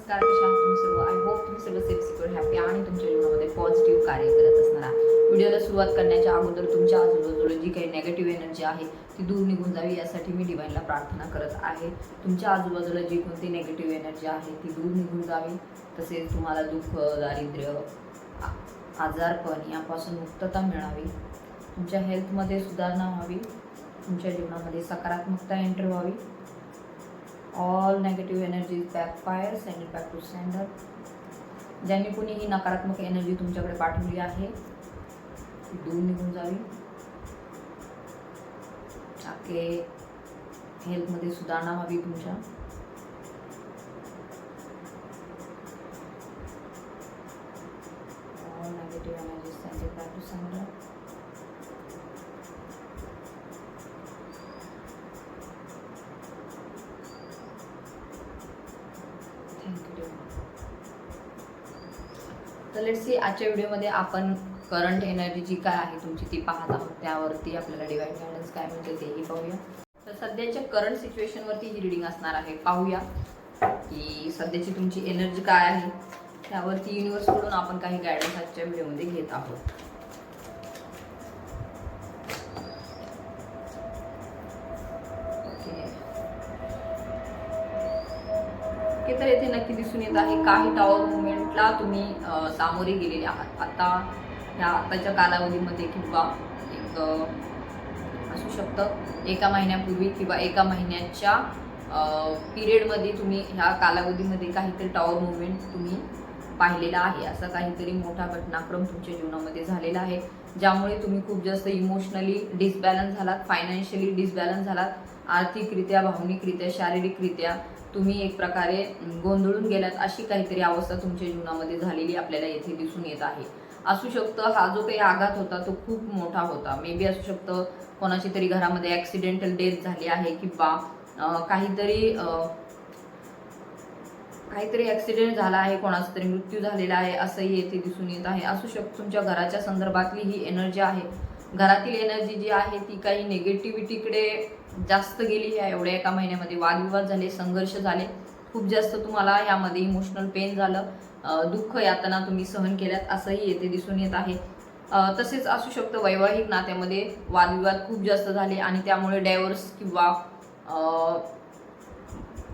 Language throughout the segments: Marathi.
नमस्कार, कशा आहात तुम्ही सर्व? आय होप तुम्ही सर्व सेफ सिक्युअर हॅपी आणि तुमच्या जीवनामध्ये पॉझिटिव्ह कार्य करत असणार आहात. व्हिडिओला सुरुवात करण्याच्या अगोदर तुमच्या आजूबाजूला जी काही नेगेटिव्ह एनर्जी आहे ती दूर निघून जावी यासाठी मी डिवाइनला प्रार्थना करत आहे. तुमच्या आजूबाजूला जी कोणती नेगेटिव्ह एनर्जी आहे ती दूर निघून जावी, तसेच तुम्हाला दुःख, दारिद्र्य, आजारपण यापासून मुक्तता मिळावी, तुमच्या हेल्थमध्ये सुधारणा व्हावी, तुमच्या जीवनामध्ये सकारात्मकता एंटर व्हावी. All negative energy backfire, send it back to sender. ज्यांनी कुणी ही नकारात्मक एनर्जी तुमच्याकडे पाठवली आहे ती दूर निघून जावी. आपले हेल्थमध्ये सुधारणा व्हावी तुमच्या. All negative energy send it back to sender. तर लेट्स सी, आजच्या व्हिडिओमध्ये आपण करंट एनर्जी जी काय आहे तुमची ती पाहत आहोत, त्यावरती आपल्याला डिवाइन गायडन्स काय म्हणते तेही पाहूया. तर सध्याच्या करंट सिच्युएशनवरती ही रीडिंग असणार आहे. पाहूया की सध्याची तुमची एनर्जी काय आहे, त्यावरती युनिव्हर्सकडून आपण काही गायडन्स आजच्या व्हिडिओमध्ये घेत आहोत. तर येथे नक्की दिसून येत आहे काही टॉवर मुवमेंटला तुम्ही सामोरे गेलेले आहात. आताच्या कालावधीमध्ये किंवा एक असू शकतं एका महिन्यापूर्वी किंवा एका महिन्याच्या पिरियडमध्ये तुम्ही ह्या कालावधीमध्ये काहीतरी टॉवर मुवमेंट तुम्ही पाहिलेला आहे. असा काहीतरी मोठा घटनाक्रम तुमच्या जीवनामध्ये झालेला आहे, ज्यामुळे तुम्ही खूप जास्त इमोशनली डिसबॅलन्स झालात, फायनान्शियली डिसबॅलन्स झालात, आर्थिकरित्या, भावनिकरित्या, शारीरिकरित्या तुम्ही एक प्रकारे गोंधळून गेलात. अशी काहीतरी अवस्था तुमच्या जीवनामध्ये झालेली आपल्याला येथे दिसून येत आहे. असू शकतं हा जो काही आघात होता तो खूप मोठा होता. मे बी असू शकतं कोणाची तरी घरामध्ये ॲक्सिडेंटल डेथ झाली आहे किंवा काहीतरी ॲक्सिडेंट झाला आहे, कोणाचा तरी मृत्यू झालेला आहे असंही येथे दिसून येत आहे. असू शकतं तुमच्या घराच्या संदर्भातली ही एनर्जी आहे. घरातील एनर्जी जी आहे ती काही निगेटिव्हिटीकडे जास्त गेली आहे. एवढ्या एका महिन्यामध्ये वादविवाद झाले, संघर्ष झाले, खूप जास्त तुम्हाला यामध्ये इमोशनल पेन झालं, दुःख यातना तुम्ही सहन केल्यात असंही येथे दिसून येत आहे. तसेच असू शकतं वैवाहिक नात्यामध्ये वादविवाद खूप जास्त झाले आणि त्यामुळे डायव्होर्स किंवा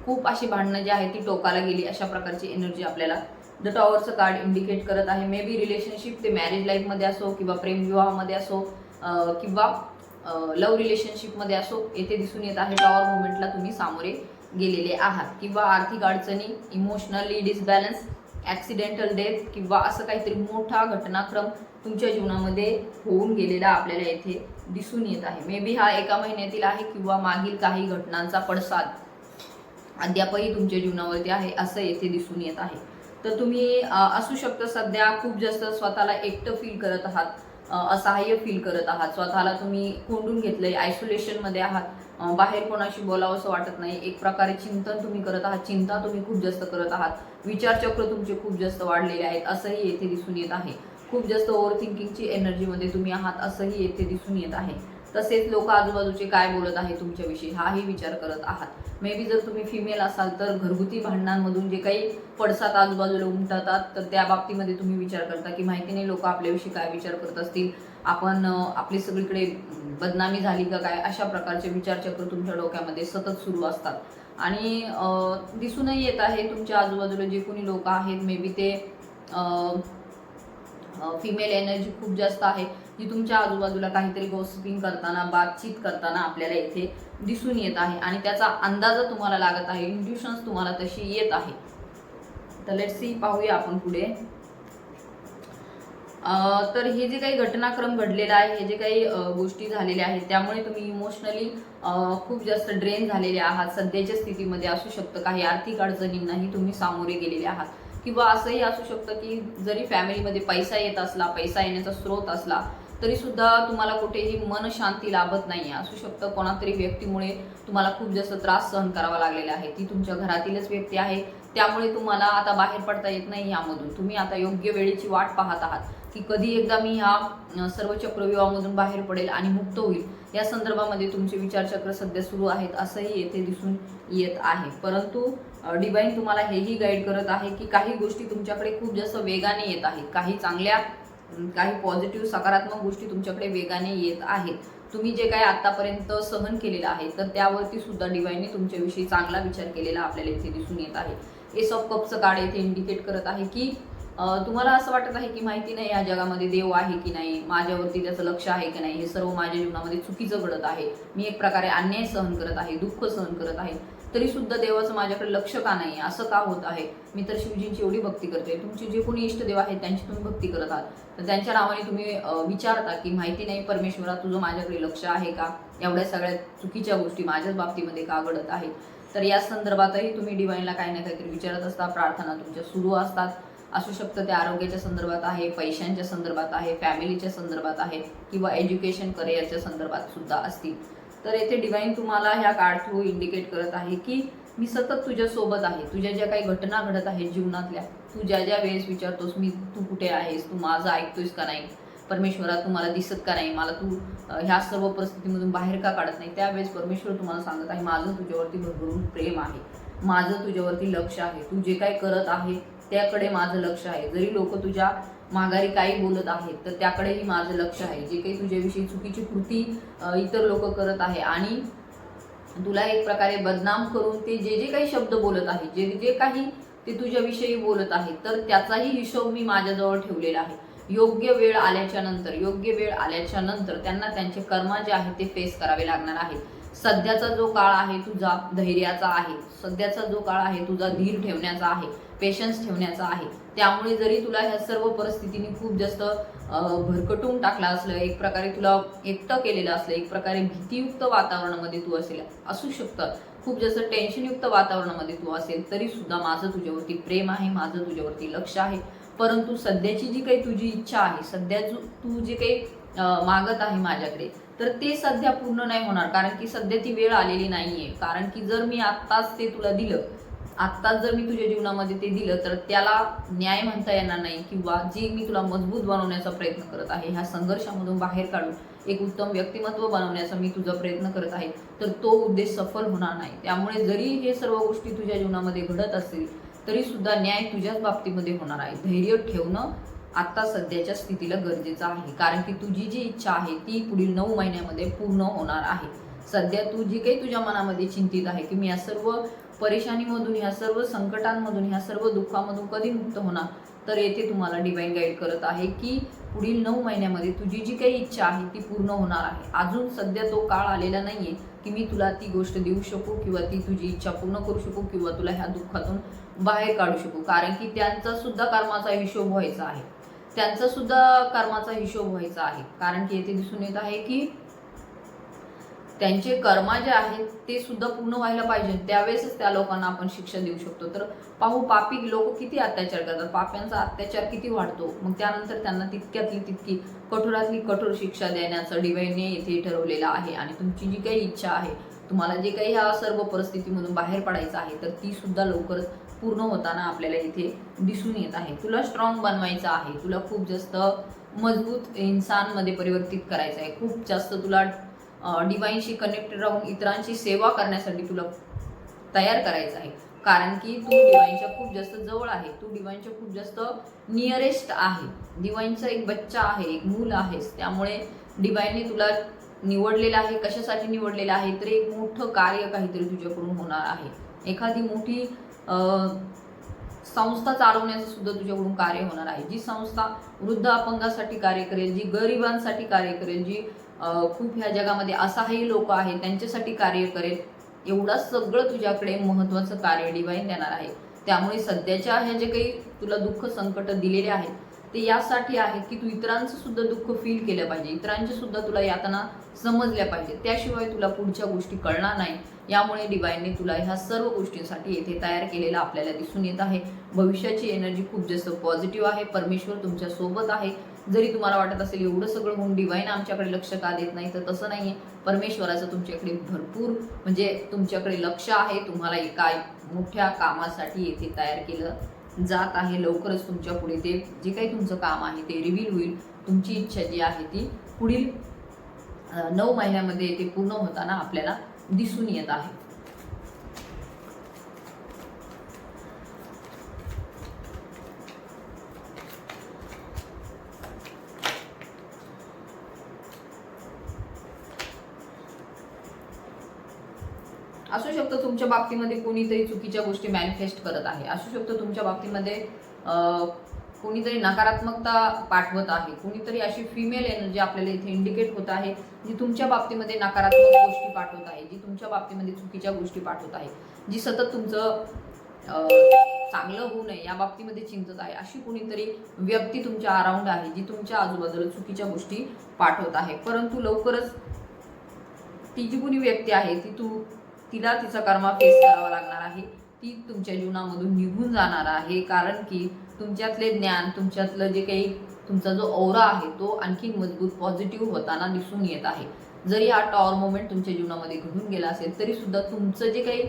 खूप अशी भांडणं जी आहे ती टोकाला गेली, अशा प्रकारची एनर्जी आपल्याला द टॉवरचं कार्ड इंडिकेट करत आहे. मे बी रिलेशनशिप ते मॅरेज लाईफमध्ये असो किंवा प्रेमविवाहामध्ये असो किंवा लव्ह रिलेशनशिपमध्ये असो, येथे दिसून येत आहे टॉवर मुवमेंटला तुम्ही सामोरे गेलेले आहात. किंवा आर्थिक अडचणी, इमोशनली डिसबॅलन्स, ॲक्सिडेंटल डेथ किंवा असं काहीतरी मोठा घटनाक्रम तुमच्या जीवनामध्ये होऊन गेलेला आपल्याला येथे दिसून येत आहे. मे बी हा एका महिन्यातील आहे किंवा मागील काही घटनांचा पडसाद अद्यापही तुमच्या जीवनावरती आहे असं येथे दिसून येत आहे. तर तुम्ही असू शकतं सध्या खूप जास्त स्वतःला एकटं फील करत आहात, असहाय्य फील करत आहात, स्वतःला तुम्ही कोंडून घेतलंय, आयसोलेशनमध्ये आहात, बाहेर कोणाशी बोलावं असं वाटत नाही, एक प्रकारे चिंतन तुम्ही करत आहात, चिंता तुम्ही खूप जास्त करत आहात, विचारचक्र तुमचे खूप जास्त वाढलेले आहेत असंही येथे दिसून येत आहे. खूप जास्त ओव्हर थिंकिंगची एनर्जीमध्ये तुम्ही आहात असंही येथे दिसून येत आहे. तसेच लोक आजूबाजूचे काय बोलत आहे तुमच्याविषयी हाही विचार करत आहात. मे बी जर तुम्ही फिमेल असाल तर घरगुती भांडणांमधून जे काही पडसाद आजूबाजूला उमटतात तर त्या बाबतीमध्ये तुम्ही विचार करता की माहिती नाही लोक आपल्याविषयी काय विचार करत असतील, आपण आपली सगळीकडे बदनामी झाली का काय, अशा प्रकारचे विचारचक्र तुमच्या डोक्यामध्ये सतत सुरू असतात. आणि दिसूनही येत आहे तुमच्या आजूबाजूला जे कोणी लोक आहेत मे बी ते फिमेल एनर्जी खूप जास्त आहे जी तुमच्या आजूबाजूला काहीतरी गॉसिपिंग करताना, बातचीत करताना आपल्याला इथे दिसून येत आहे आणि त्याचा अंदाज तुम्हाला लागत आहे, इंट्युशन्स तुम्हाला तशी येत आहे. तर लेट्स सी, पाहूया आपण पुढे. तर हे जे काही घटनाक्रम घडलेला आहे, हे जे काही गोष्टी झालेल्या आहेत त्यामुळे तुम्ही इमोशनली खूप जास्त ड्रेन झालेले आहात. सध्याच्या स्थितीमध्ये असू शकतं काही आर्थिक अडचणींनाही तुम्ही सामोरे गेलेले आहात किंवा असंही असू शकतं की जरी फॅमिलीमध्ये पैसा येत असला, पैसा येण्याचा स्रोत असला तरी सुद्धा तुम्हाला कुठेही मन शांती लाभत नाही. असू शकतं कोणातरी व्यक्तीमुळे तुम्हाला खूप जास्त त्रास सहन करावा लागलेला आहे. ती तुमच्या घरातीलच व्यक्ती आहे, त्यामुळे तुम्हाला आता बाहेर पडता येत नाही यामधून. तुम्ही आता योग्य वेळेची वाट पाहत आहात की कधी एकदा मी ह्या सर्व चक्रव्यूहामधून बाहेर पडेल आणि मुक्त होईल. या संदर्भामध्ये तुमचे विचारचक्र सध्या सुरू आहेत असंही येथे दिसून येत आहे. परंतु डिवाइन तुम्हाला हेही गाईड करत आहे की काही गोष्टी तुमच्याकडे खूप जास्त वेगाने येत आहेत, काही चांगल्या, काही पॉझिटिव्ह सकारात्मक गोष्टी तुमच्याकडे वेगाने येत आहेत. तुम्ही जे काही आतापर्यंत सहन केलेलं आहे तर त्यावरती सुद्धा डिवाइनने तुमच्याविषयी चांगला विचार केलेला आपल्याला इथे दिसून येत आहे. एस ऑफ कपचं कार्ड इथे इंडिकेट करत आहे की तुम्हाला असं वाटत आहे की माहिती नाही या जगामध्ये देव आहे की नाही, माझ्यावरती त्याचं लक्ष आहे की नाही, हे सर्व माझ्या जीवनामध्ये चुकीचं घडत आहे, मी एक प्रकारे अन्याय सहन करत आहे, दुःख सहन करत आहे, तरी सुद्धा देवाचं माझ्याकडे लक्ष का नाही, असं का होत आहे, मी तर शिवजींची एवढी भक्ती करते. तुमचे जे कोणी इष्टदेव आहेत त्यांची तुम्ही भक्ती करत आहात, तर त्यांच्या नावाने तुम्ही विचारता की माहिती नाही परमेश्वरा तुझं माझ्याकडे लक्ष आहे का, एवढ्या सगळ्या चुकीच्या गोष्टी माझ्याच बाबतीमध्ये का घडत आहेत. तर या संदर्भातही तुम्ही डिवाइनला काही ना काहीतरी विचारत असता, प्रार्थना तुमच्या सुरू असतात. असू शकतं ते आरोग्याच्या संदर्भात आहे, पैशांच्या संदर्भात आहे, फॅमिलीच्या संदर्भात आहे किंवा एज्युकेशन करिअरच्या संदर्भात सुद्धा असतील. तर येथे डिवाइन तुम्हाला ह्या कार्ड थ्रू इंडिकेट करत आहे की मी सतत तुझ्या सोबत आहे. तुझ्या ज्या काही घटना घडत आहेत जीवनातल्या, तू ज्या ज्या वेळेस विचारतोस मी तू कुठे आहेस, तू माझं ऐकतोयस का नाही, परमेश्वरा तू मला दिसत का नाही, मला तू ह्या सर्व परिस्थितीमधून बाहेर का काढत नाही, त्यावेळेस परमेश्वर तुम्हाला सांगत आहे माझं तुझ्यावरती भरभरून प्रेम आहे, माझं तुझ्यावरती लक्ष आहे, तू जे काही करत आहे त्याकडे माझं लक्ष आहे. जरी लोक तुझ्या माघारी काही बोलत आहेत तर त्याकडेही माझं लक्ष आहे. जे काही तुझ्याविषयी चुकीची कृती इतर लोक करत आहे आणि तुला एक प्रकारे बदनाम करून ते जे जे काही शब्द बोलत आहेत, जे जे काही ते तुझ्याविषयी बोलत आहेत, तर त्याचाही हिशोब मी माझ्याजवळ ठेवलेला आहे. योग्य वेळ आल्याच्या नंतर त्यांना त्यांचे कर्म जे आहे ते फेस करावे लागणार आहे. सध्याचा जो काळ आहे तुझा धैर्याचा आहे, सध्याचा जो काळ आहे तुझा धीर ठेवण्याचा आहे, पेशन्स ठेवण्याचा आहे. त्यामुळे जरी तुला ह्या सर्व परिस्थितीने खूप जास्त भरकटून टाकला असलं, एक प्रकारे तुला एकटं केलेलं असलं, एक प्रकारे भीतीयुक्त वातावरणामध्ये तू असू शकतं, खूप जास्त टेन्शनयुक्त वातावरणामध्ये तू असेल, तरी सुद्धा माझं तुझ्यावरती प्रेम आहे, माझं तुझ्यावरती लक्ष आहे. परंतु सध्याची जी काही तुझी इच्छा आहे, सध्या तू जे काही मागत आहे माझ्याकडे, तर ते सध्या पूर्ण नाही होणार, कारण की सध्या ती वेळ आलेली नाहीये. कारण की जर मी आत्ताच ते तुला दिलं, आत्ताच जर मी तुझ्या जीवनामध्ये ते दिलं, तर त्याला न्याय म्हणता येणार नाही किंवा जे मी तुला मजबूत बनवण्याचा प्रयत्न करत आहे, ह्या संघर्षामधून बाहेर काढून एक उत्तम व्यक्तिमत्व बनवण्याचा मी तुझा प्रयत्न करत आहे, तर तो उद्देश सफल होणार नाही. त्यामुळे जरी हे सर्व गोष्टी तुझ्या जीवनामध्ये घडत असतील तरी सुद्धा न्याय तुझ्याच बाबतीमध्ये होणार आहे. धैर्य ठेवणं आता सध्याच्या स्थितीला गरजेचं आहे, कारण की तुझी जी इच्छा आहे ती पुढील 9 महिन्यामध्ये पूर्ण होणार आहे. सध्या तू जी काही तुझ्या मनामध्ये चिंतित आहे की मी या सर्व परेशानीमधून, ह्या सर्व संकटांमधून, ह्या सर्व दुःखामधून कधी मुक्त होणार, तर येथे तुम्हाला डिवाइन गाईड करत आहे की पुढील 9 महिन्यामध्ये तुझी जी काही इच्छा आहे ती पूर्ण होणार आहे. अजून सध्या तो काळ आलेला नाहीये की मी तुला ती गोष्ट देऊ शकू किंवा ती तुझी इच्छा पूर्ण करू शकू किंवा तुला ह्या दुःखातून बाहेर काढू शकू, कारण की त्यांचा सुद्धा कर्माचा हिशोब व्हायचा आहे, कारण की येथे दिसून येत आहे की त्यांचे कर्म जे आहेत ते सुद्धा पूर्ण व्हायला पाहिजे, त्यावेळेसच त्या लोकांना आपण शिक्षा देऊ शकतो. तर पाहू पापी लोक किती अत्याचार करतात, पाप्यांचा अत्याचार किती वाढतो, मग त्यानंतर त्यांना तितक्यातली तितकी कठोरातली कठोर शिक्षा देण्याचं डिवाइनने येथे ठरवलेलं आहे. आणि तुमची जी काही इच्छा आहे, तुम्हाला जे काही ह्या सर्व परिस्थितीमधून बाहेर पडायचं आहे, तर ती सुद्धा लवकरच पूर्ण होताना आपल्याला इथे दिसून येत आहे. तुला स्ट्रॉंग बनवायचं आहे, तुला खूप जास्त मजबूत इन्सानमध्ये परिवर्तित करायचं आहे, खूप जास्त तुला डिवाइनशी कनेक्टेड राहून इतरांची सेवा करण्यासाठी तुला तयार करायचं आहे, कारण की तू डिवाइनच्या खूप जास्त जवळ आहे, तू डिवाइनच्या खूप जास्त नियरेस्ट आहे, डिवाइनचा एक बच्चा आहे, एक मूल आहेस. त्यामुळे डिवाइनने तुला निवडलेलं आहे. कशासाठी निवडलेलं आहे, तर एक मोठं कार्य काहीतरी तुझ्याकडून होणार आहे. एखादी मोठी संस्था चालवण्याचं सुद्धा तुझ्याकडून कार्य होणार आहे, जी संस्था वृद्ध अपंगासाठी कार्य करेल, जी गरिबांसाठी कार्य करेल, जी खूप ह्या जगामध्ये असहाय्य लोक आहेत त्यांच्यासाठी कार्य करेल, एवढं सगळं तुझ्याकडे महत्त्वाचं कार्य डिवाइन देणार आहे. त्यामुळे सध्याच्या ह्या जे काही तुला दुःख संकट दिलेले आहेत ते यासाठी आहेत की तू इतरांचं सुद्धा दुःख फील केलं पाहिजे, इतरांचे सुद्धा तुला यातना समजल्या पाहिजे, त्याशिवाय तुला पुढच्या गोष्टी कळणार नाही. यामुळे डिवाइनने तुला ह्या सर्व गोष्टींसाठी येथे तयार केलेला आपल्याला दिसून येत आहे. भविष्याची एनर्जी खूप जास्त पॉझिटिव्ह आहे, परमेश्वर तुमच्या सोबत आहे. जरी तुम्हाला वाटत असेल एवढं सगळं होऊन डिवाइन आमच्याकडे लक्ष का देत नाही, तर तसं नाहीये. परमेश्वराचं तुमच्याकडे भरपूर म्हणजे तुमच्याकडे लक्ष आहे, तुम्हाला एका मोठ्या कामासाठी येथे तयार केलं जात आहे. लवकरच तुमच्या पुढे ते जे काही तुमचं काम आहे ते रिव्हील होईल. तुमची इच्छा जी आहे ती पुढील 9 महिन्यामध्ये ते पूर्ण होताना आपल्याला दिसून येत आहे. असू शकतं तुमच्या बाबतीमध्ये कोणीतरी चुकीच्या गोष्टी मॅनिफेस्ट करत आहे, असू शकतं तुमच्या बाबतीमध्ये कोणीतरी नकारात्मकता पाठवत आहे, कोणीतरी अशी फिमेल एनर्जी आपल्याला इथे इंडिकेट होत आहे जी तुमच्या बाबतीमध्ये नकारात्मक गोष्टी पाठवत आहे, जी तुमच्या बाबतीमध्ये चुकीच्या गोष्टी पाठवत आहे, जी सतत तुमचं चांगलं होऊ नये या बाबतीमध्ये चिंतत आहे. अशी कोणीतरी व्यक्ती तुमच्या अराउंड आहे जी तुमच्या आजूबाजूला चुकीच्या गोष्टी पाठवत आहे. परंतु लवकरच ती जी कोणी व्यक्ती आहे तिला तिचा कर्मा फेस करावा लागणार आहे. ती तुमच्या जीवनामधून निघून जाणार आहे, कारण की तुमच्यातले ज्ञान, तुमच्यातलं जे काही तुमचा जो औरा आहे तो आणखी मजबूत पॉझिटिव्ह होताना दिसून येत आहे. जरी हा टॉवर मोमेंट तुमच्या जीवनामध्ये घडून गेला असेल तरी सुद्धा तुमचं जे काही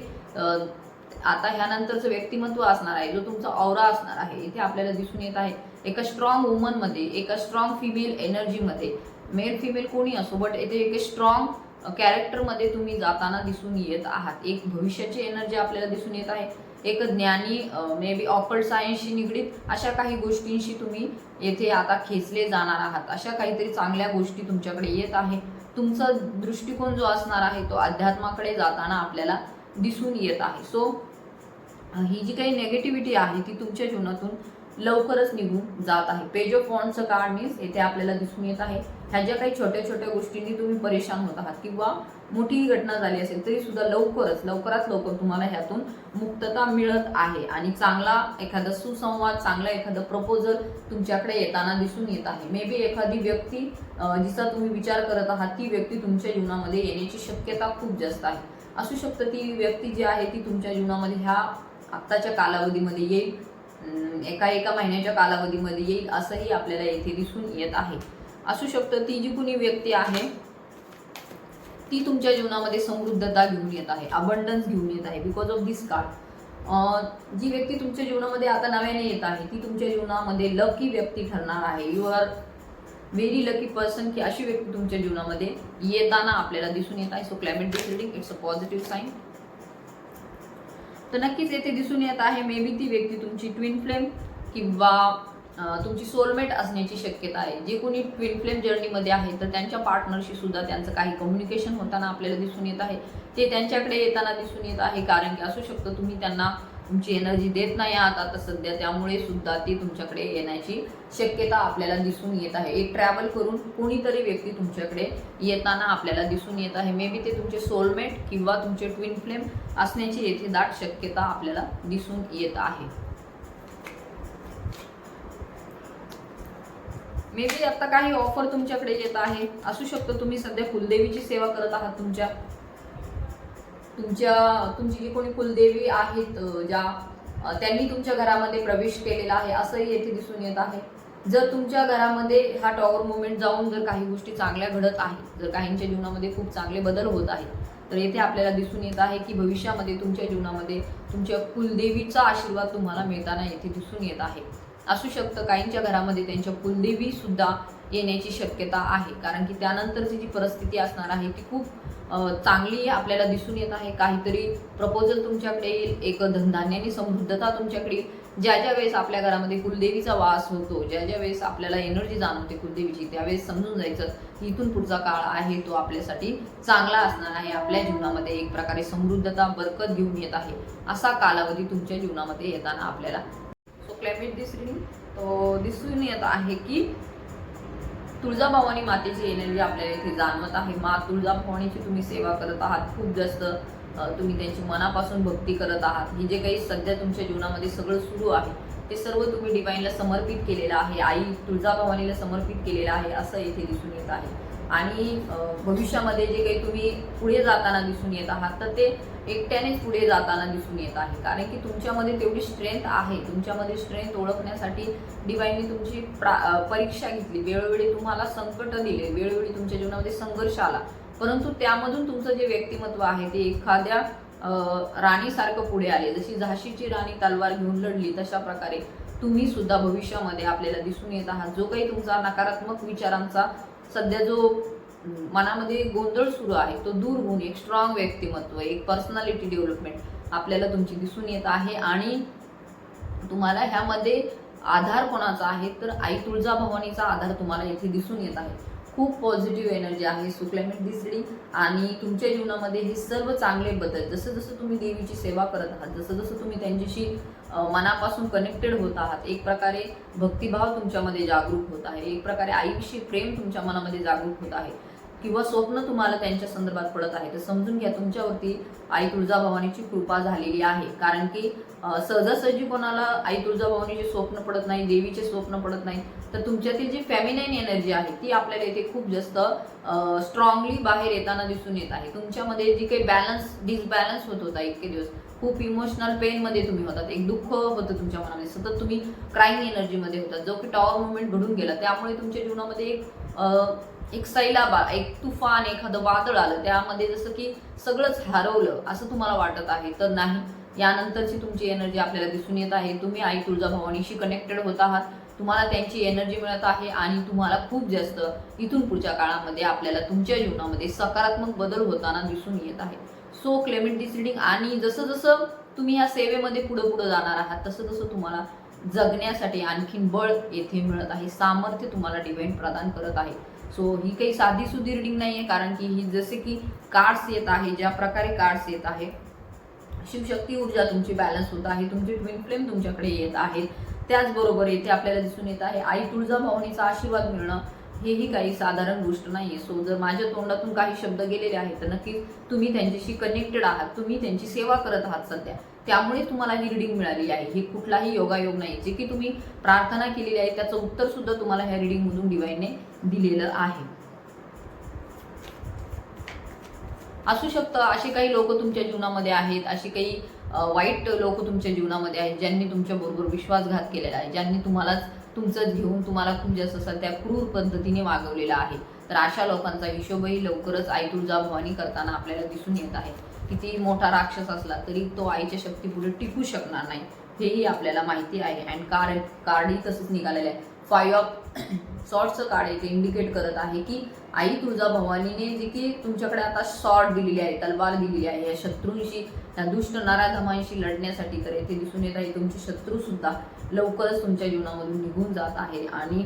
आता ह्यानंतरचं व्यक्तिमत्व असणार आहे, जो तुमचा औरा असणार आहे, इथे आपल्याला दिसून येत आहे एका स्ट्रॉंग वुमन मध्ये, एका स्ट्रॉंग फिमेल एनर्जीमध्ये, मेल फिमेल कोणी असो, बट इथे एक स्ट्रॉंग कॅरेक्टरमध्ये तुम्ही जाताना दिसून येत आहात. एक भविष्याची एनर्जी आपल्याला दिसून येत आहे. एक ज्ञानी, मे बी ऑकल्ट सायन्सशी निगडीत अशा काही गोष्टींशी तुम्ही येथे आता खेचले जाणार आहात. अशा काहीतरी चांगल्या गोष्टी तुमच्याकडे येत आहे. तुमचा दृष्टिकोन जो असणार आहे तो अध्यात्माकडे जाताना आपल्याला दिसून येत आहे. सो ही जी काही नेगेटिव्हिटी आहे ती तुमच्या जीवनातून लवकरच निघून जात आहे. पेज ऑफ वॉन्डचं कार्ड मीन्स येथे आपल्याला दिसून येत आहे ह्या ज्या काही छोट्या छोट्या गोष्टींनी तुम्ही परेशान होत आहात किंवा मोठी घटना झाली असेल तरी सुद्धा लवकरात लवकर तुम्हाला ह्यातून मुक्तता मिळत आहे आणि चांगला एखादा सुसंवाद, चांगला एखादा प्रपोजल तुमच्याकडे येताना दिसून येत आहे. मे बी एखादी व्यक्ती जिचा तुम्ही विचार करत आहात ती व्यक्ती तुमच्या जीवनामध्ये येण्याची शक्यता खूप जास्त आहे. असू शकतं ती व्यक्ती जी आहे ती तुमच्या जीवनामध्ये ह्या आत्ताच्या कालावधीमध्ये येईल, एका महिन्याच्या कालावधीमध्ये येईल असंही आपल्याला येथे दिसून येत आहे. असू शकतं ती जी कुणी व्यक्ती आहे ती तुमच्या जीवनामध्ये समृद्धता घेऊन येत आहे, अबंडन्स घेऊन येत आहे बिकॉज ऑफ दिस कार्ड. जी व्यक्ती तुमच्या जीवनामध्ये आता नव्याने येत आहे ती तुमच्या जीवनामध्ये लकी व्यक्ती ठरणार आहे. You are very lucky person की अशी व्यक्ती तुमच्या जीवनामध्ये येताना आपल्याला दिसून येत आहे. So climate this reading it's a positive sign. तर नक्कीच येथे दिसून येत आहे मे बी ती व्यक्ती तुमची ट्विन फ्लेम किंवा तुमची सोलमेट असण्याची शक्यता आहे. जे कोणी ट्विन फ्लेम जर्नीमध्ये आहे तर त्यांच्या पार्टनरशी सुद्धा त्यांचं काही कम्युनिकेशन होताना आपल्याला दिसून येत आहे. ते त्यांच्याकडे येताना दिसून येत आहे, कारण की असू शकतं तुम्ही त्यांना तुमची एनर्जी देत नाही आहात आता सध्या, त्यामुळे सुद्धा ती तुमच्याकडे येण्याची शक्यता आपल्याला दिसून येत आहे. एक ट्रॅव्हल करून कोणीतरी व्यक्ती तुमच्याकडे येताना आपल्याला दिसून येत आहे. मे बी ते तुमचे सोलमेट किंवा तुमचे ट्विन फ्लेम असण्याची येथे दाट शक्यता आपल्याला दिसून येत आहे. मे बी आता काही ऑफर तुमच्याकडे येत आहे. असू शकतं तुम्ही सध्या कुलदेवीची सेवा करत आहात. तुमची जी कोणी कुलदेवी आहेत ज्या त्यांनी तुमच्या घरामध्ये प्रवेश केलेला आहे असंही येथे दिसून येत आहे. जर तुमच्या घरामध्ये हा टॉवर मुवमेंट जाऊन जर काही गोष्टी चांगल्या घडत आहेत, जर काहींच्या जीवनामध्ये खूप चांगले बदल होत आहेत तर येथे आपल्याला दिसून येत आहे की भविष्यामध्ये तुमच्या जीवनामध्ये तुमच्या कुलदेवीचा आशीर्वाद तुम्हाला मिळताना येथे दिसून येत आहे. असू शकतं काहींच्या घरामध्ये त्यांच्या कुलदेवी सुद्धा येण्याची शक्यता आहे, कारण की त्यानंतरची जी परिस्थिती असणार आहे ती खूप चांगली आपल्याला दिसून येत आहे. काहीतरी प्रपोजल तुमच्याकडे येईल, एक धनधान्याने समृद्धता तुमच्याकडे येईल. ज्या वेळेस आपल्या घरामध्ये कुलदेवीचा वास होतो, ज्या वेळेस आपल्याला एनर्जी जाणवते कुलदेवीची, त्यावेळेस समजून जायचं इथून पुढचा काळ आहे तो आपल्यासाठी चांगला असणार आहे. आपल्या जीवनामध्ये एक प्रकारे समृद्धता, बरकत घेऊन येत आहे. असा कालावधी तुमच्या जीवनामध्ये येताना आपल्याला क्लायमेट दिस रीडिंग तो दिसून येत आहे की तुळजाभवानी मातेची एनर्जी आपल्याला इथे जाणवत आहे. मा तुळजाभवानीची तुम्ही सेवा करत आहात, खूप जास्त तुम्ही त्यांची मनापासून भक्ती करत आहात. ही जे काही सध्या तुमच्या जीवनामध्ये सगळं सुरू आहे ते सर्व तुम्ही डिवाइनला समर्पित केलेलं आहे, आई तुळजाभवानीला समर्पित केलेलं आहे असं इथे दिसून येत आहे. आणि भविष्यामध्ये जे काही तुम्ही पुढे जाताना दिसून येत आहात तर ते एकट्यानेच पुढे जाताना दिसून येत आहे, कारण की तुमच्यामध्ये तेवढी स्ट्रेंथ आहे. तुमच्यामध्ये स्ट्रेंथ ओळखण्यासाठी डिवाइनने तुमची परीक्षा घेतली, वेळोवेळी तुम्हाला संकट दिले, वेळोवेळी तुमच्या जीवनामध्ये संघर्ष आला, परंतु त्यामधून तुमचं जे व्यक्तिमत्व आहे ते एखाद्या राणीसारखं पुढे आले. जशी झाशीची राणी तलवार घेऊन लढली तशा प्रकारे तुम्ही सुद्धा भविष्यामध्ये आपल्याला दिसून येत आहात. जो काही तुमचा नकारात्मक विचारांचा सध्या जो मनामध्ये गोंधळ सुरू आहे तो दूर होऊन एक स्ट्रॉंग व्यक्तिमत्व, एक पर्सनॅलिटी डेव्हलपमेंट आपल्याला तुमची दिसून येत आहे. आणि तुम्हाला ह्यामध्ये आधार कोणाचा आहे तर आई तुळजाभवानीचा आधार तुम्हाला इथे दिसून येत आहे. खूप पॉझिटिव्ह एनर्जी आहे. सो क्लेमेंट दिस रीडिंग आणि तुमच्या जीवनामध्ये हे सर्व चांगले बदल, जसं जसं तुम्ही देवीची सेवा करत आहात, जसं जसं तुम्ही त्यांच्याशी मनापासून कनेक्टेड होत आहात, एक प्रकारे भक्तिभाव तुमच्यामध्ये जागरूक होत आहे, एक प्रकारे आईविषयी प्रेम तुमच्या मनामध्ये जागरूक होत आहे, किंवा स्वप्न तुम्हाला त्यांच्या संदर्भात पडत आहे, तर समजून घ्या तुमच्यावरती आई तुळजाभवानीची कृपा झालेली आहे. कारण की सहजासहजी कोणाला आई तुळजाभवानीचे स्वप्न पडत नाही, देवीचे स्वप्न पडत नाही, तर तुमच्यातील जी फेमिनाईन एनर्जी आहे ती आपल्याला इथे खूप जास्त स्ट्रॉंगली बाहेर येताना दिसून येत आहे. तुमच्यामध्ये जी काही डिसबॅलन्स होत होता इतके दिवस, खूप इमोशनल पेनमध्ये तुम्ही होतात, एक दुःख होतं तुमच्या मनामध्ये, सतत तुम्ही क्राईंग एनर्जीमध्ये होतात, जो की टॉवर मुवमेंट घडून गेला, त्यामुळे तुमच्या जीवनामध्ये एक सैलाब, एक तुफान, एखादं वादळ आलं, त्यामध्ये जसं की सगळंच हरवलं असं तुम्हाला वाटत आहे. तर नाही, यानंतरची तुमची एनर्जी आपल्याला दिसून येत आहे. तुम्ही आई तुळजाभवानीशी कनेक्टेड होत आहात, तुम्हाला त्यांची एनर्जी मिळत आहे आणि तुम्हाला खूप जास्त इथून पुढच्या काळामध्ये आपल्याला तुमच्या जीवनामध्ये सकारात्मक बदल होताना दिसून येत आहे. सो क्लेमेंट दिस रीडिंग, आणि जसं जसं तुम्ही ह्या सेवेमध्ये पुढे पुढे जाणार आहात, तसं तसं तुम्हाला जगण्यासाठी आणखीन बळ येथे मिळत आहे, सामर्थ्य तुम्हाला डिवाइन प्रदान करत आहे. सो ही काही साधी सुधी रीडिंग नाही आहे, कारण की ही जसे की कार्ड्स येत आहे, ज्या प्रकारे कार्ड्स येत आहे, शिवशक्ती ऊर्जा तुमची बॅलन्स होत आहे, तुमचे ट्विन फ्लेम तुमच्याकडे येत आहेत, त्याचबरोबर येथे आपल्याला दिसून येत आहे आई तुळजाभवानीचा आशीर्वाद मिळणं, हेही काही साधारण गोष्ट नाहीये. सो जर माझ्या तोंडातून काही शब्द गेलेले आहेत तर नक्कीच तुम्ही त्यांच्याशी कनेक्टेड आहात, तुम्ही त्यांची सेवा करत आहात सध्या, त्यामुळे तुम्हाला ही रीडिंग मिळालेली आहे. ही कुठलाही योगायोग नाही, जे की तुम्ही प्रार्थना केलेली आहे त्याचं उत्तर सुद्धा तुम्हाला ह्या रीडिंग मधून डिवाइनने दिलेलं आहे. असू शकतं असे काही लोक तुमच्या जीवनामध्ये आहेत, अशी काही वाईट लोक तुमच्या जीवनामध्ये आहेत, ज्यांनी तुमच्या बरोबर विश्वासघात केलेला आहे, ज्यांनी तुमचं घेऊन तुम्हाला खूप जास्त सध्या क्रूर पद्धतीने वागवलेला आहे. तर अशा लोकांचा हिशोबही लवकरच आई तुळजाभवानी करताना आपल्याला दिसून येत आहे. किती मोठा राक्षस असला तरी तो आईच्या शक्तीपुढे टिकू शकणार नाही, हेही आपल्याला माहिती आहे. अँड कार्डही तसंच निघालेलं आहे. 5 ऑफ सॉर्डचं कार्ड इथे इंडिकेट करत आहे की आई तुळजाभवानीने जी की तुमच्याकडे आता सॉर्ड दिलेली आहे, तलवार दिलेली आहे, या शत्रूंशी, या दुष्ट नराधमांशी लढण्यासाठी. तर येथे दिसून येत आहे तुमचे शत्रू सुद्धा लवकरच तुमच्या जीवनामधून निघून जात आहे आणि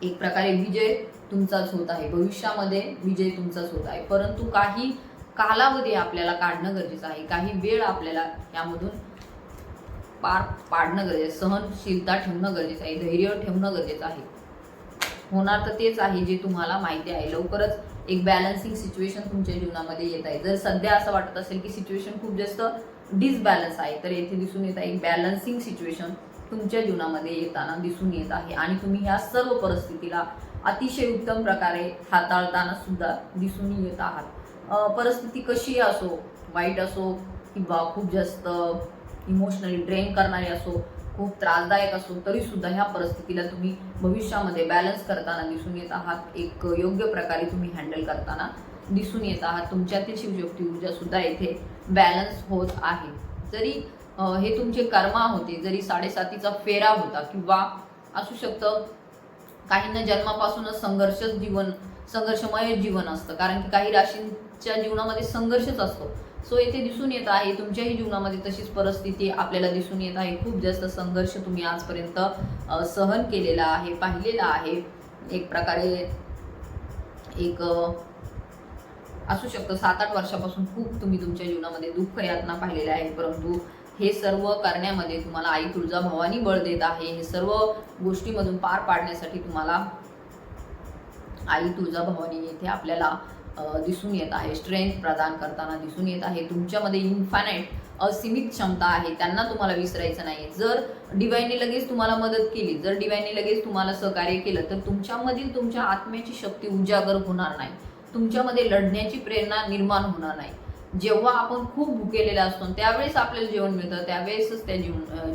एक प्रकारे विजय तुमचाच होत आहे, भविष्यामध्ये विजय तुमचाच होत आहे. परंतु काही कालावधी आपल्याला काढणं गरजेचं आहे, काही वेळ आपल्याला यामधून पार पाडणं गरजेचं, सहनशीलता ठेवणं गरजेचं आहे, धैर्य ठेवणं गरजेचं आहे. होणार तर तेच आहे जे तुम्हाला माहिती आहे. लवकरच एक बॅलन्सिंग सिच्युएशन तुमच्या जीवनामध्ये येत आहे. जर सध्या असं वाटत असेल की सिच्युएशन खूप जास्त डिसबॅलन्स आहे, तर येथे दिसून येत आहे एक बॅलन्सिंग सिच्युएशन तुमच्या जीवनामध्ये येताना दिसून येत आहे आणि तुम्ही ह्या सर्व परिस्थितीला अतिशय उत्तम प्रकारे हाताळताना सुद्धा दिसून येत आहात. परिस्थिती कशी असो, वाईट असो किंवा खूप जास्त इमोशनली ड्रेन करणारी असो, खूप त्रासदायक असो, तरी सुद्धा ह्या परिस्थितीला तुम्ही भविष्यामध्ये बॅलन्स करताना दिसून येत आहात, एक योग्य प्रकारे तुम्ही हँडल करताना दिसून येत आहात. तुमच्यातील शिवशक्ती ऊर्जा सुद्धा येथे बॅलन्स होत आहे. जरी हे तुमचे कर्मा होते, जरी 7.5चा फेरा होता, किंवा असू शकतं काहींना जन्मापासूनच संघर्षमय जीवन असतं, कारण की काही राशींच्या जीवनामध्ये संघर्षच असतो. सो येथे दिसून येत आहे तुमच्याही जीवनामध्ये तशीच परिस्थिती आपल्याला दिसून येत आहे. खूप जास्त संघर्ष तुम्ही आजपर्यंत सहन केलेला आहे, पाहिलेला आहे. एक प्रकारे एक असू शकतं 7-8 वर्षापासून खूप तुम्ही तुमच्या जीवनामध्ये दुःख यातना पाहिलेल्या आहे, परंतु हे सर्व करण्यामध्ये तुम्हाला आई तुळजाभवानी बळ देत आहे. हे सर्व गोष्टीमधून पार पाडण्यासाठी तुम्हाला आई तुळजाभवानी येथे आपल्याला दिसून येत आहे, स्ट्रेंथ प्रदान करताना दिसून येत आहे. तुमच्यामध्ये इन्फानाइट असीमित क्षमता आहे, त्यांना तुम्हाला विसरायचं नाही. जर डिवाइनने लगेच तुम्हाला मदत केली, जर डिवाइनने लगेच तुम्हाला सहकार्य केलं, तर तुमच्यामधील तुमच्या आत्म्याची शक्ती उजागर होणार नाही, तुमच्यामध्ये लढण्याची प्रेरणा निर्माण होणार नाही. जेव्हा आपण खूप भुकेलेला असतो त्यावेळेस आपल्याला जेवण मिळतं, त्यावेळेसच त्या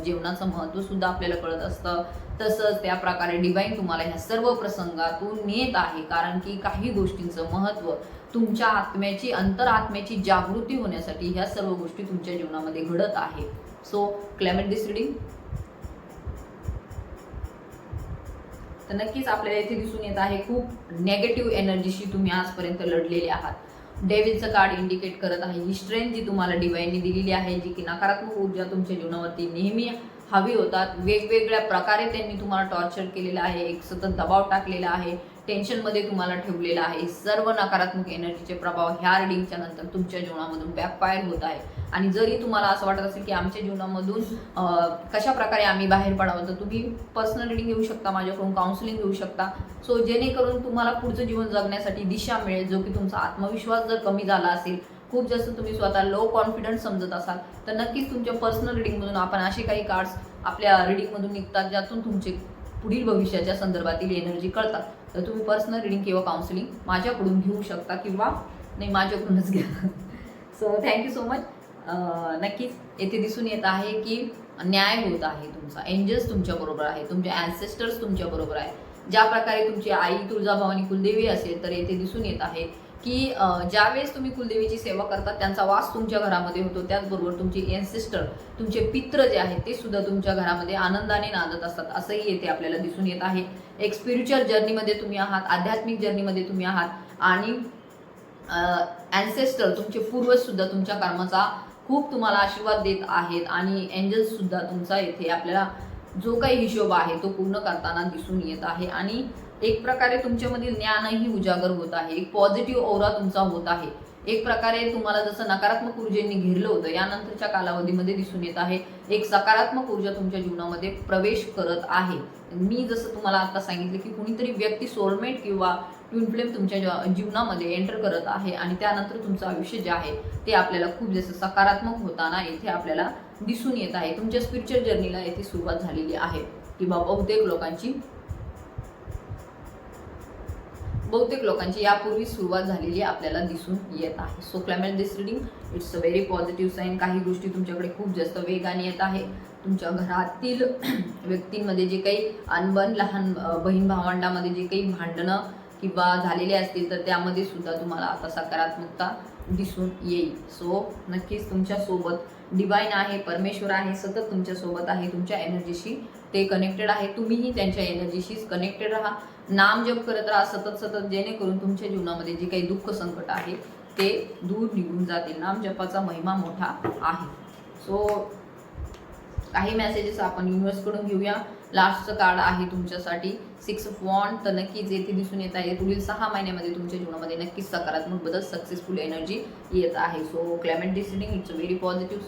जेवणाचं महत्त्व सुद्धा आपल्याला कळत असतं. तसंच त्या प्रकारे डिवाइन तुम्हाला ह्या सर्व प्रसंगातून नेत आहे, कारण की काही गोष्टींचं महत्त्व तुमच्या आत्म्याची, अंतरात्म्याची जागृती होण्यासाठी ह्या सर्व गोष्टी तुमच्या जीवनामध्ये घडत आहे. सो क्लेमेंट दिस रीडिंग. तर नक्कीच आपल्याला इथे दिसून येत आहे खूप नेगेटिव्ह एनर्जीशी तुम्ही आजपर्यंत लढलेले आहात. डेव्हिलचं कार्ड इंडिकेट करत आहे ही स्ट्रेंथ जी तुम्हाला डिवाइनने दिलेली आहे, जी की नकारात्मक ऊर्जा तुमच्या जीवनावरती नेहमी हवी होतात. वेगवेगळ्या प्रकारे त्यांनी तुम्हाला टॉर्चर केलेलं आहे, एक सतत दबाव टाकलेला आहे, टेन्शनमध्ये तुम्हाला ठेवलेलं आहे. सर्व नकारात्मक एनर्जीचे प्रभाव ह्या रिडिंगच्या नंतर तुमच्या जीवनामधून बॅकफायर होत आहे. आणि जरी तुम्हाला असं वाटत असेल की आमच्या जीवनामधून कशा प्रकारे आम्ही बाहेर पडावं, तर तुम्ही पर्सनल रिडिंग घेऊ शकता, माझ्याकडून काउन्सिलिंग घेऊ शकता. सो जेणेकरून तुम्हाला पुढचं जीवन जगण्यासाठी दिशा मिळेल. जो की तुमचा आत्मविश्वास जर कमी झाला असेल, खूप जास्त तुम्ही स्वतः लो कॉन्फिडन्स समजत असाल, तर नक्कीच तुमच्या पर्सनल रिडिंगमधून आपण असे काही कार्ड्स आपल्या रिडिंगमधून निघतात ज्यातून तुमचे पुढील भविष्याच्या संदर्भातील एनर्जी कळतात. तर तुम्ही पर्सनल रिडिंग किंवा काउन्सिलिंग माझ्याकडून घेऊ शकता किंवा नाही माझ्याकडूनच घ्या. So thank you so much. नक्कीच येथे दिसून येत आहे की न्याय होत आहे तुमचा. एंजल्स तुमच्याबरोबर आहे, तुमचे ॲन्सेस्टर्स तुमच्याबरोबर आहे. ज्या प्रकारे तुमची आई तुळजाभवानी कुलदेवी असेल, तर येथे दिसून येत आहे की ज्यावेळेस तुम्ही कुलदेवीची सेवा करता त्यांचा वास तुमच्या घरामध्ये होतो. त्याचबरोबर तुमचे एन्सेस्टर, तुमचे पित्र जे आहेत ते सुद्धा तुमच्या घरामध्ये आनंदाने नांदत असतात, असंही येथे आपल्याला दिसून येत आहे. एक स्पिरिच्युअल जर्नीमध्ये तुम्ही आहात, आध्यात्मिक जर्नीमध्ये तुम्ही आहात. आणि ॲन्सेस्टर तुमचे पूर्वज सुद्धा तुमच्या कर्माचा खूप तुम्हाला आशीर्वाद देत आहेत. आणि एंजल्स सुद्धा तुमचा येथे आपल्याला जो काही हिशोब आहे तो पूर्ण करताना दिसून येत आहे. आणि एक प्रकारे तुमच्यामधील ज्ञानही उजागर होत आहे. एक पॉझिटिव्ह ओरा तुमचा होत आहे. एक प्रकारे तुम्हाला जसं नकारात्मक ऊर्जेने घेरलं होतं, यानंतरच्या कालावधीमध्ये दिसून येत आहे एक सकारात्मक ऊर्जा तुमच्या जीवनामध्ये प्रवेश करत आहे. मी जसं तुम्हाला आता सांगितलं की कुणीतरी व्यक्ती सोलमेट किंवा ट्विन फ्लेम तुमच्या जीवनामध्ये एंटर करत आहे. आणि त्यानंतर तुमचं आयुष्य जे आहे ते आपल्याला खूप जास्त सकारात्मक होताना इथे आपल्याला दिसून येत आहे. तुमच्या स्पिरिच्युअल जर्नीला येथे सुरुवात झालेली आहे किंवा बहुतेक लोकांची यापूर्वी सुरुवात झालेली आपल्याला दिसून येत आहे. So climate this reading it's a very positive sign. काही गोष्टी तुमच्याकडे खूप जास्त वेगाने येत आहे. तुमच्या घरातील व्यक्तींमध्ये जे काही अनबन, लहान बहीण भावंडामध्ये जे काही भांडणं किंवा झालेले असतील, तर त्यामध्ये सुद्धा तुम्हाला आता सकारात्मकता दिसून येईल. सो नक्कीच तुमच्यासोबत डिवाइन आहे, परमेश्वर आहे, सतत तुमच्यासोबत आहे. तुमच्या एनर्जीशी ते कनेक्टेड आहे. तुम्हीही त्यांच्या एनर्जीशी कनेक्टेड राहा. नाम जप करत राहा सतत, जेणेकरून तुमच्या जीवनामध्ये जे काही दुःख संकट आहे ते दूर निघून जातील. नाम जपाचा महिमा मोठा आहे. सो काही मेसेजेस आपण युनिव्हर्सकडून घेऊया. लास्टचं कार्ड आहे तुमच्यासाठी 6 ऑफ वॉन्ड. तर नक्कीच येथे दिसून येत आहे पुढील 6 महिन्यामध्ये तुमच्या जीवनामध्ये नक्कीच सकारात्मक बदल, सक्सेसफुल एनर्जी येत आहे. So climate this reading it's a very positive,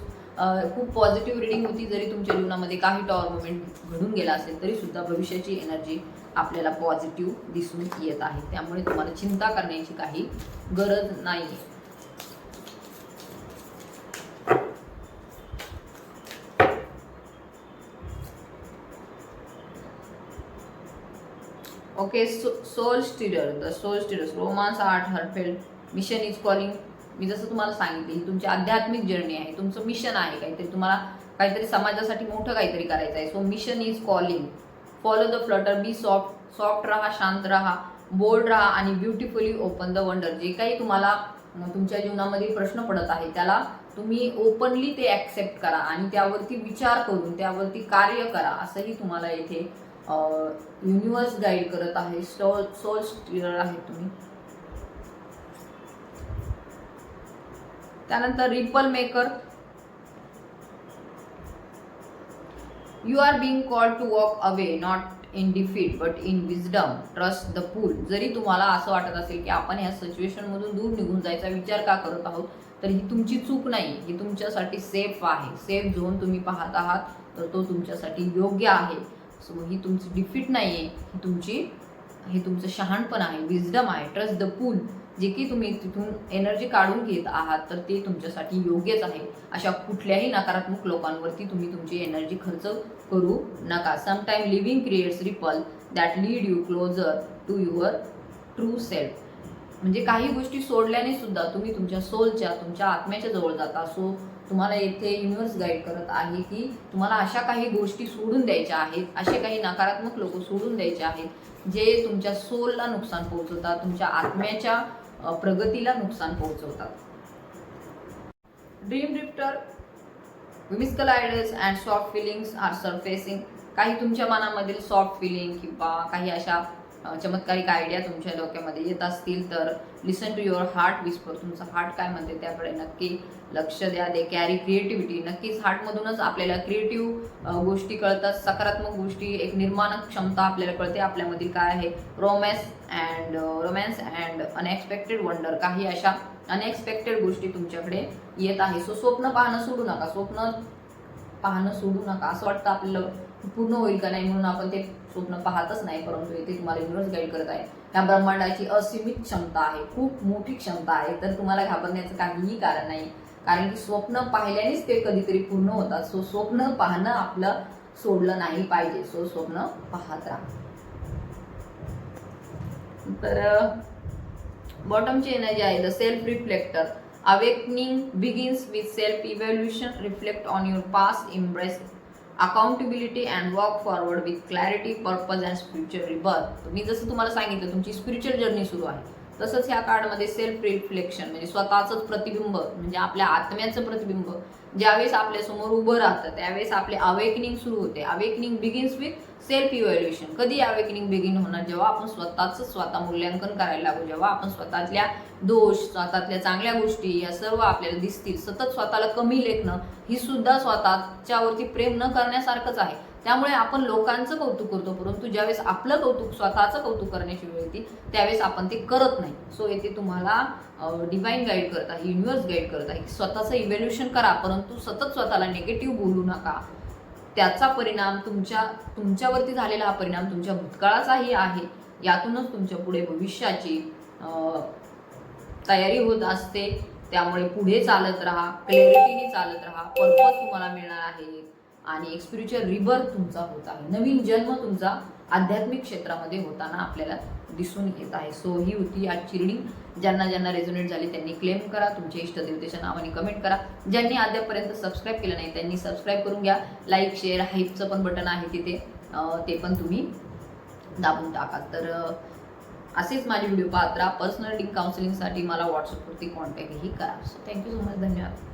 खूप पॉझिटिव्ह रिडिंग होती. जरी तुमच्या जीवनामध्ये काही टॉवर मुवमेंट घडून गेला असेल तरी सुद्धा भविष्याची एनर्जी आपल्याला पॉझिटिव्ह दिसून येत आहे. त्यामुळे तुम्हाला चिंता करण्याची काही गरज नाही. Okay, soul stirrer, the soul stirrers, romance, art, heartfelt, mission is calling. मी जसं तुम्हाला सांगितलं ही तुमची आध्यात्मिक जर्नी आहे, तुमचं मिशन आहे. काहीतरी तुम्हाला काहीतरी समाजासाठी मोठं काहीतरी करायचं आहे. So mission is calling. Follow the flutter, be soft राहा, शांत राहा, बोल्ड राहा आणि ब्युटिफुली ओपन द वंडर. जे काही तुम्हाला तुमच्या जीवनामध्ये प्रश्न पडत आहे त्याला तुम्ही ओपनली ते ॲक्सेप्ट करा आणि त्यावरती विचार करून त्यावरती कार्य करा, असंही तुम्हाला इथे युनिव्हर्स गाईड करत आहे. सोल स्टिरर आहे तुम्ही. त्यानंतर ripple maker, you are being called to walk away not in defeat but in wisdom, trust the pool. जरी तुम्हाला असं वाटत असेल की आपण या सिच्युएशनमधून दूर निघून जायचा विचार का करत आहोत, तर ही तुमची चूक नाही, ही तुमच्यासाठी सेफ आहे. सेफ झोन तुम्ही पाहत आहात तर तो तुमच्यासाठी योग्य आहे. सो ही तुमची डिफीट नाही आहे, हे तुमचं शहाणपण आहे, विजडम आहे. ट्रस्ट द पूल, जे की तुम्ही तिथून एनर्जी काढून घेत आहात तर ते तुमच्यासाठी योग्यच आहे. अशा कुठल्याही नकारात्मक लोकांवरती तुम्ही तुमची एनर्जी खर्च करू नका. Sometime living creates ripple that lead you closer to your true self. म्हणजे काही गोष्टी सोडल्याने सुद्धा तुम्ही तुमच्या सोलच्या, तुमच्या आत्म्याच्या जवळ जाता. सो तुम्हाला येथे युनिव्हर्स गाईड करत आहे की तुम्हाला अशा काही गोष्टी सोडून द्यायच्या आहेत, असे काही नकारात्मक लोक सोडून द्यायचे आहेत जे तुमच्या सोलला नुकसान पोहोचवतात, तुमच्या आत्म्याच्या प्रगतीला नुकसान पोहोचवतात. Dream drifter, whimsical ideas and soft feelings are surfacing. काही तुमच्या मनामधील सॉफ्ट फिलिंग किंवा काही अशा चमत्कारिक आयडिया तुमच्या डोक्यामध्ये येत असतील तर लिसन टू युअर हार्ट विस्पर. तुमचं हार्ट काय म्हणते त्याकडे नक्की लक्ष द्या. दे कॅरी क्रिएटिव्हिटी. नक्कीच हार्टमधूनच आपल्याला क्रिएटिव्ह गोष्टी कळतात, सकारात्मक गोष्टी, एक निर्माण क्षमता आपल्याला कळते आपल्यामधील काय आहे. Romance and unexpected wonder. काही अशा अनएक्सपेक्टेड गोष्टी तुमच्याकडे येत आहे. सो स्वप्न पाहणं सोडू नका. स्वप्न पाहणं सोडू नका. असं वाटतं आपल्याला पूर्ण होईल का नाही म्हणून आपण ते स्वप्न पाहतच नाही, परंतु येथे तुम्हाला युनिव्हर्स गाईड करत आहे. या ब्रह्मांडाची असीमित क्षमता आहे, खूप मोठी क्षमता आहे. तर तुम्हाला घाबरण्याचं काहीही कारण नाही, कारण की स्वप्न पाहिल्यानेच ते कधीतरी पूर्ण होतात. सो स्वप्न पाहणं आपलं सोडलं नाही पाहिजे. सो स्वप्न पाहत राहा. तर बॉटमची एनर्जी आहे the self reflector. Awakening begins with self evaluation. Reflect on your past, embrace accountability and walk forward with clarity, purpose and spiritual rebirth. मी जसं तुम्हाला सांगितलं तुमची स्पिरिच्युअल जर्नी सुरू आहे, तसंच ह्या कार्डमध्ये सेल्फ रिफ्लेक्शन म्हणजे स्वतःचं प्रतिबिंब, म्हणजे आपल्या आत्म्याचं प्रतिबिंब ज्यावेळेस आपल्यासमोर उभं राहतं त्यावेळेस आपले अवेकनिंग सुरू होते. Awakening begins with self evaluation. कधी अवेकनिंग बिगिन होणार? जेव्हा आपण स्वतः मूल्यांकन करायला लागू, जेव्हा आपण स्वतःतल्या दोष, स्वतःतल्या चांगल्या गोष्टी या सर्व आपल्याला दिसतील. सतत स्वतःला कमी लेखणं ही सुद्धा स्वतःच्यावरती प्रेम न करण्यासारखंच आहे. त्यामुळे आपण लोकांचं कौतुक करतो, परंतु ज्यावेळेस आपलं कौतुक, स्वतःचं कौतुक करण्याची वेळ येते त्यावेळेस आपण ते करत नाही. सो येथे तुम्हाला डिवाइन गाईड करत आहे, युनिव्हर्स गाईड करत आहे की स्वतःचं इव्हॅल्युएशन करा, परंतु सतत स्वतःला निगेटिव्ह बोलू नका. त्याचा परिणाम तुमच्यावरती झालेला हा परिणाम तुमच्या भूतकाळाचाही आहे. यातूनच तुमच्या पुढे भविष्याची तयारी होत असते. त्यामुळे पुढे चालत राहा, क्लॅरिटीने चालत राहा. पर्पज तुम्हाला मिळणार आहे आणि एक स्पिरिच्युअल रिबर्थ तुमचा होत आहे. नवीन जन्म तुमचा आध्यात्मिक क्षेत्रामध्ये होताना आपल्याला दिसून येत आहे. सो ही होती आजची रीडिंग. ज्यांना रेझोनेट झाली त्यांनी क्लेम करा, तुमच्या इष्टदेवतेच्या नावाने कमेंट करा. ज्यांनी अद्यापर्यंत सबस्क्राईब केलं नाही त्यांनी सबस्क्राईब करून घ्या. लाईक, शेअर, हाईपचं पण बटन आहे तिथे, ते पण तुम्ही दाबून टाका. तर असेच माझे व्हिडिओ पाहत राहा. पर्सनल रीडिंग काउन्सिलिंगसाठी मला व्हॉट्सअपवरती कॉन्टॅक्टही करा. So thank you so much. धन्यवाद.